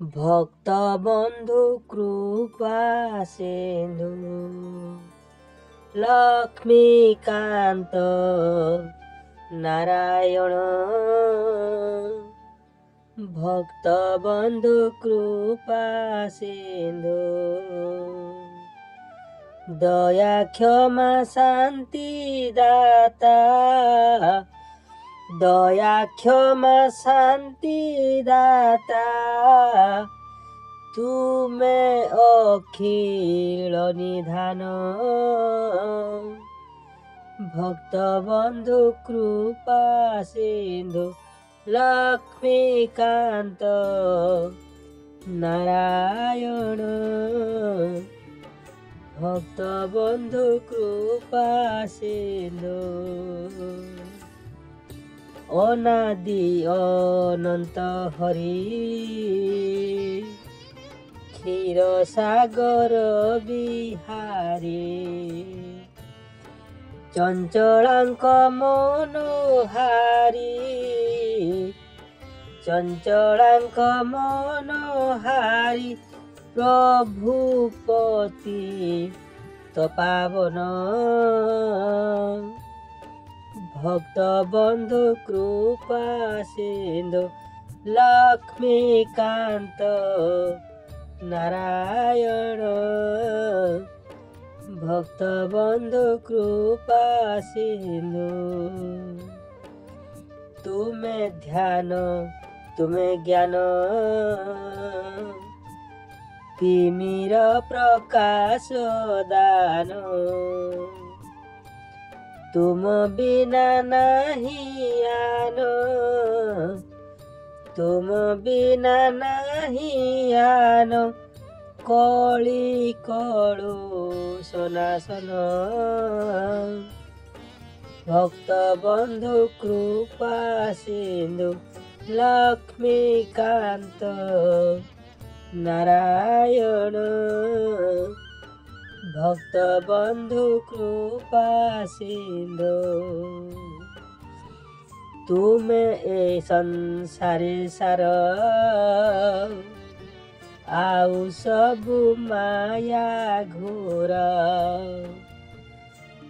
भक्त बंधु कृपा सिंधु लक्ष्मीकांत नारायण भक्त बंधु कृपा सिंधु दया क्षमा शांति दाता दया क्षमा शांति दाता तुमे अखिल निधान भक्त बंधु कृपा सिंधु लक्ष्मीकांत नारायण भक्त बंधु कृपा सिंधु अनादि अनंत हरि क्षीर सागर बिहारी चंचलांक मनोहारी चंचलांक मनोहारी प्रभुपति तपावन भक्त बंधु कृपा सिंधु लक्ष्मीकांत नारायण भक्त बंधु कृपा सिंधु तुम्हें ध्यान तुम्हें ज्ञान तिमिर प्रकाश दान तुम बिना नहीं आनो तुम बिना नहीं आनो कली कलु सनासन भक्त बंधु कृपा सिंधु लक्ष्मीकांत नारायण भक्त बंधु कृपा सिंधु तुमे ए संसारे सार आउ सबु माया घोर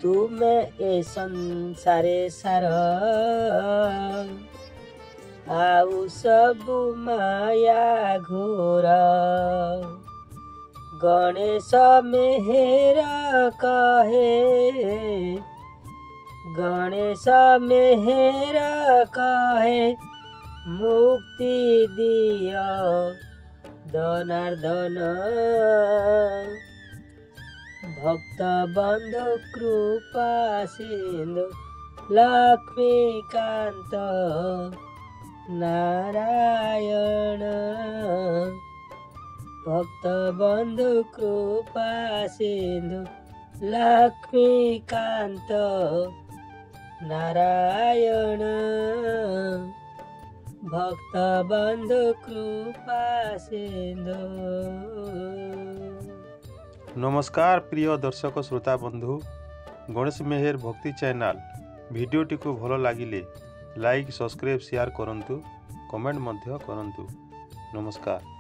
तुमे ए संसारे सार आउ सबु माया घोर गणेश मेहर कहे गणेश मेहर कहे मुक्ति दिया दनार्दन भक्त बंधु कृपा सिंधु लक्ष्मीकांत नारायण भक्त बंधु कृपा सिंधु लक्ष्मीकांत नारायण भक्त बंधु कृपा सिंधु। नमस्कार प्रिय दर्शक श्रोता बंधु गणेश मेहर भक्ति चैनल भिडियोटी को भल लगिले लाइक सब्सक्राइब शेयर करंतु कमेंट मध्य करंतु। नमस्कार।